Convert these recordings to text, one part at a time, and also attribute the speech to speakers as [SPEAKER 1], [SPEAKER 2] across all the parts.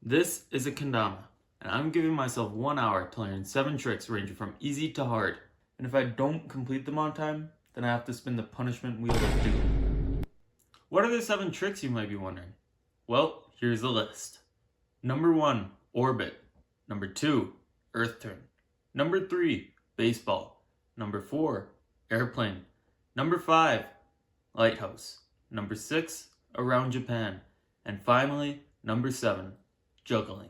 [SPEAKER 1] This is a Kendama, and I'm giving myself 1 hour to learn 7 tricks ranging from easy to hard. And if I don't complete them on time, then I have to spin the punishment wheel of doom. What are the 7 tricks, you might be wondering? Well, here's the list. Number 1, orbit. Number 2, earth turn. Number 3, baseball. Number 4, airplane. Number 5, lighthouse. Number 6, around Japan. And finally, number 7, juggling.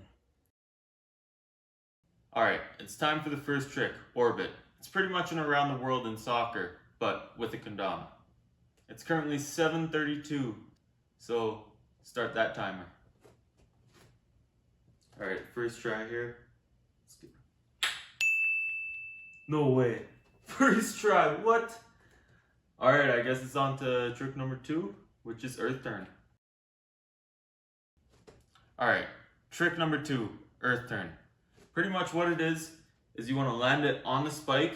[SPEAKER 1] Alright, it's time for the first trick, orbit. It's pretty much an around the world in soccer, but with a kendama. It's currently 7:32, so start that timer. Alright, first try here. No way. First try, what? Alright, I guess it's on to trick number 2, which is earth turn. Alright, trick number 2, earth turn. Pretty much what it is you want to land it on the spike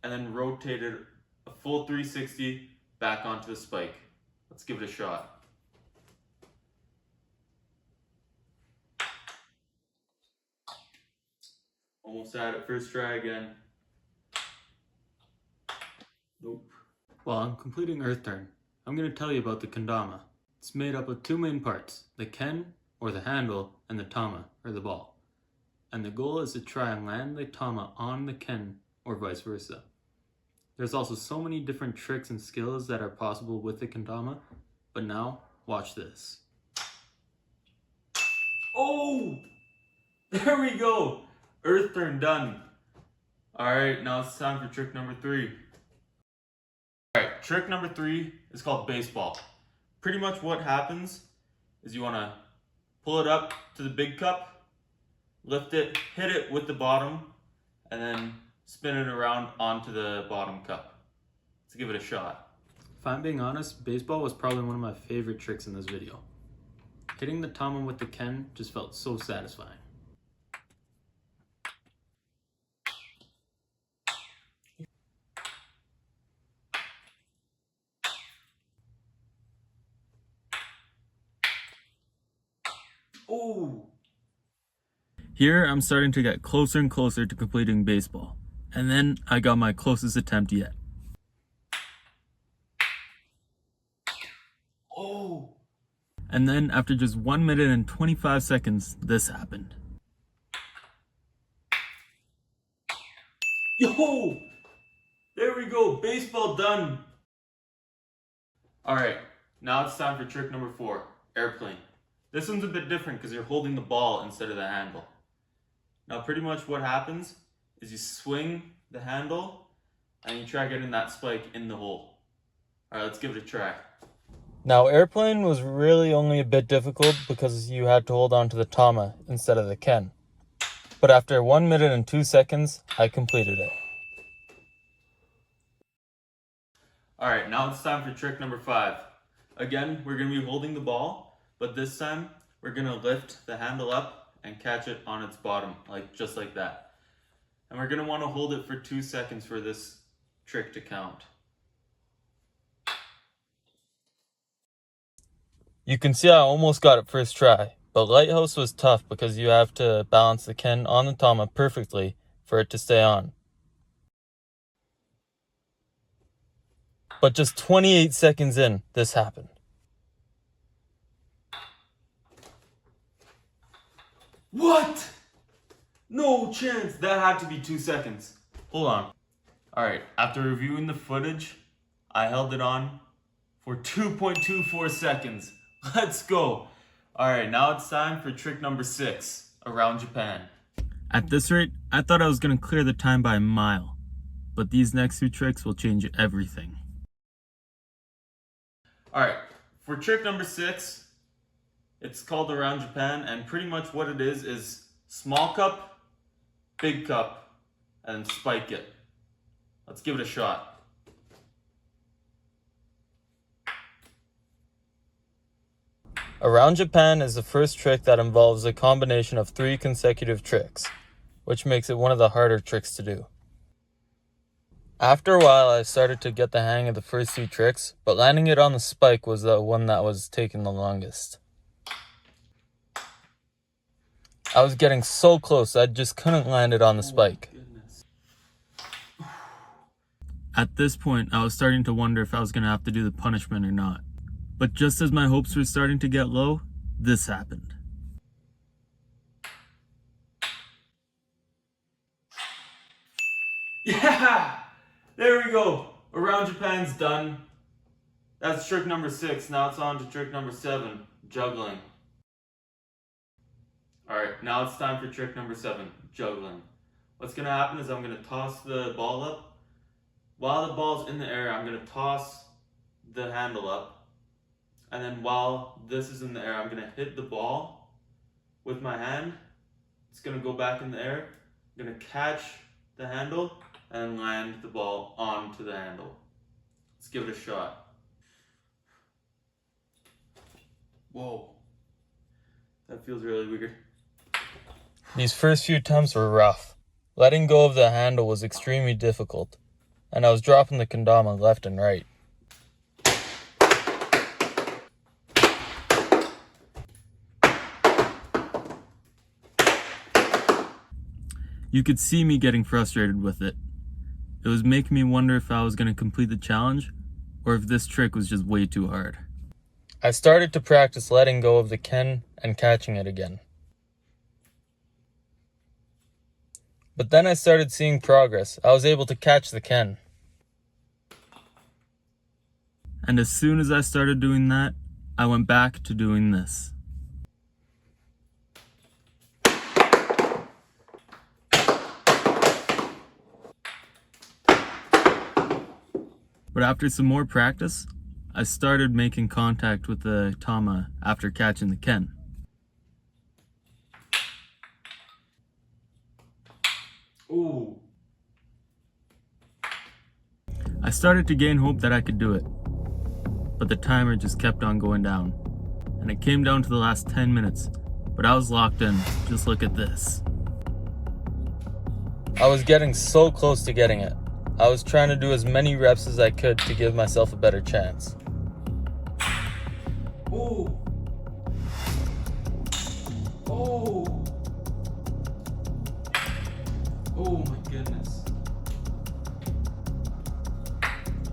[SPEAKER 1] and then rotate it a full 360 back onto the spike. Let's give it a shot. Almost had it, first try again. Nope. While I'm completing earth turn, I'm going to tell you about the kendama. It's made up of 2 main parts, the ken, or the handle, and the tama, or the ball. And the goal is to try and land the tama on the ken, or vice versa. There's also so many different tricks and skills that are possible with the kendama, but now, watch this. Oh! There we go! Earth turn done. Alright, now it's time for trick number 3. Alright, trick number 3 is called baseball. Pretty much what happens is you want to pull it up to the big cup, lift it, hit it with the bottom, and then spin it around onto the bottom cup. Let's give it a shot. If I'm being honest, baseball was probably one of my favorite tricks in this video. Hitting the tama with the ken just felt so satisfying. Oh! Here, I'm starting to get closer and closer to completing baseball. And then I got my closest attempt yet. Oh! And then after just 1 minute and 25 seconds, this happened. Yo! There we go, baseball done! Alright, now it's time for trick number 4, airplane. This one's a bit different because you're holding the ball instead of the handle. Now pretty much what happens is you swing the handle and you try getting that spike in the hole. Alright, let's give it a try. Now airplane was really only a bit difficult because you had to hold on to the tama instead of the ken. But after 1 minute and 2 seconds, I completed it. Alright, now it's time for trick number 5. Again, we're going to be holding the ball, but this time we're going to lift the handle up and catch it on its bottom, just like that. And we're going to want to hold it for 2 seconds for this trick to count. You can see I almost got it first try, but lighthouse was tough because you have to balance the ken on the tama perfectly for it to stay on. But just 28 seconds in, this happened. What? No chance. That had to be 2 seconds. Hold on. Alright, after reviewing the footage, I held it on for 2.24 seconds. Let's go. Alright, now it's time for trick number 6, around Japan. At this rate, I thought I was going to clear the time by a mile. But these next 2 tricks will change everything. Alright, for trick number 6, it's called around Japan, and pretty much what it is small cup, big cup, and spike it. Let's give it a shot. Around Japan is the first trick that involves a combination of 3 consecutive tricks, which makes it one of the harder tricks to do. After a while, I started to get the hang of the first 2 tricks, but landing it on the spike was the one that was taking the longest. I was getting so close, I just couldn't land it on the spike. At this point, I was starting to wonder if I was going to have to do the punishment or not. But just as my hopes were starting to get low, this happened. Yeah! There we go. Around Japan's done. That's trick number 6. Now it's on to trick number 7, juggling. Alright, now it's time for trick number 7, juggling. What's going to happen is I'm going to toss the ball up. While the ball's in the air, I'm going to toss the handle up. And then while this is in the air, I'm going to hit the ball with my hand. It's going to go back in the air. I'm going to catch the handle and land the ball onto the handle. Let's give it a shot. Whoa. That feels really weird. These first few attempts were rough. Letting go of the handle was extremely difficult, and I was dropping the kendama left and right. You could see me getting frustrated with it. It was making me wonder if I was going to complete the challenge, or if this trick was just way too hard. I started to practice letting go of the ken and catching it again. But then I started seeing progress. I was able to catch the ken. And as soon as I started doing that, I went back to doing this. But after some more practice, I started making contact with the tama after catching the ken. Ooh. I started to gain hope that I could do it, but the timer just kept on going down, and it came down to the last 10 minutes, but I was locked in. Just look at this. I was getting so close to getting it. I was trying to do as many reps as I could to give myself a better chance. Ooh. Oh. Oh my goodness.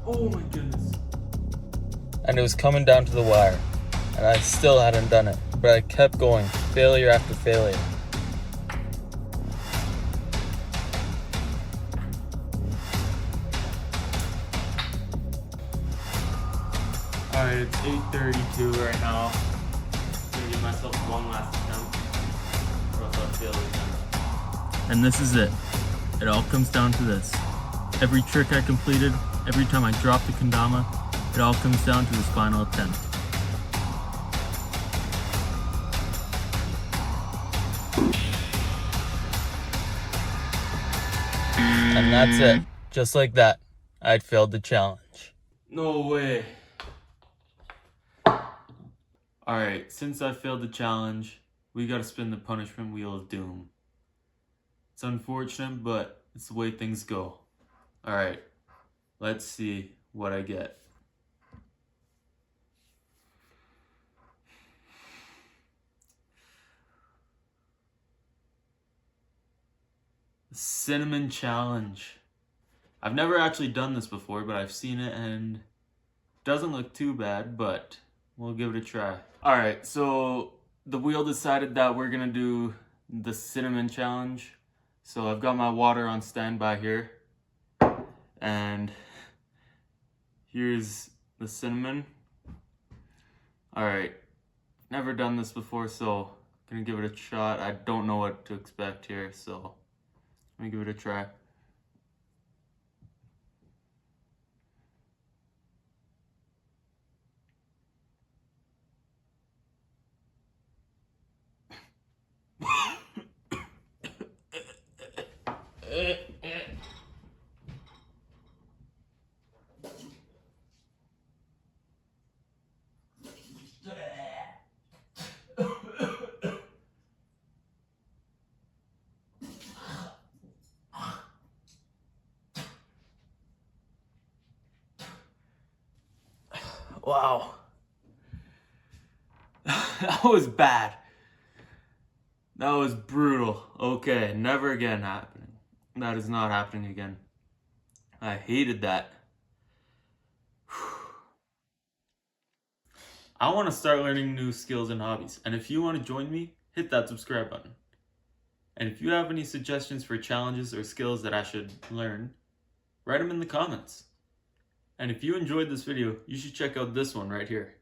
[SPEAKER 1] Oh my goodness. And it was coming down to the wire, and I still hadn't done it, but I kept going, failure after failure. Alright, it's 8:32 right now. I'm gonna give myself one last attempt, or else I'll fail again. And this is it. It all comes down to this. Every trick I completed, every time I dropped the kendama, it all comes down to this final attempt. And that's it. Just like that, I'd failed the challenge. No way. Alright, since I failed the challenge, we gotta spin the punishment wheel of doom. It's unfortunate, but it's the way things go. Alright, let's see what I get. The cinnamon challenge. I've never actually done this before, but I've seen it and it doesn't look too bad, but we'll give it a try. Alright, so the wheel decided that we're gonna do the cinnamon challenge. So I've got my water on standby here. And here's the cinnamon. Alright, never done this before, so I'm gonna give it a shot. I don't know what to expect here, so let me give it a try. Wow. That was bad. That was brutal. Okay, never again happening. That is not happening again. I hated that. I want to start learning new skills and hobbies, and if you want to join me, hit that subscribe button. And if you have any suggestions for challenges or skills that I should learn, write them in the comments. And if you enjoyed this video, you should check out this one right here.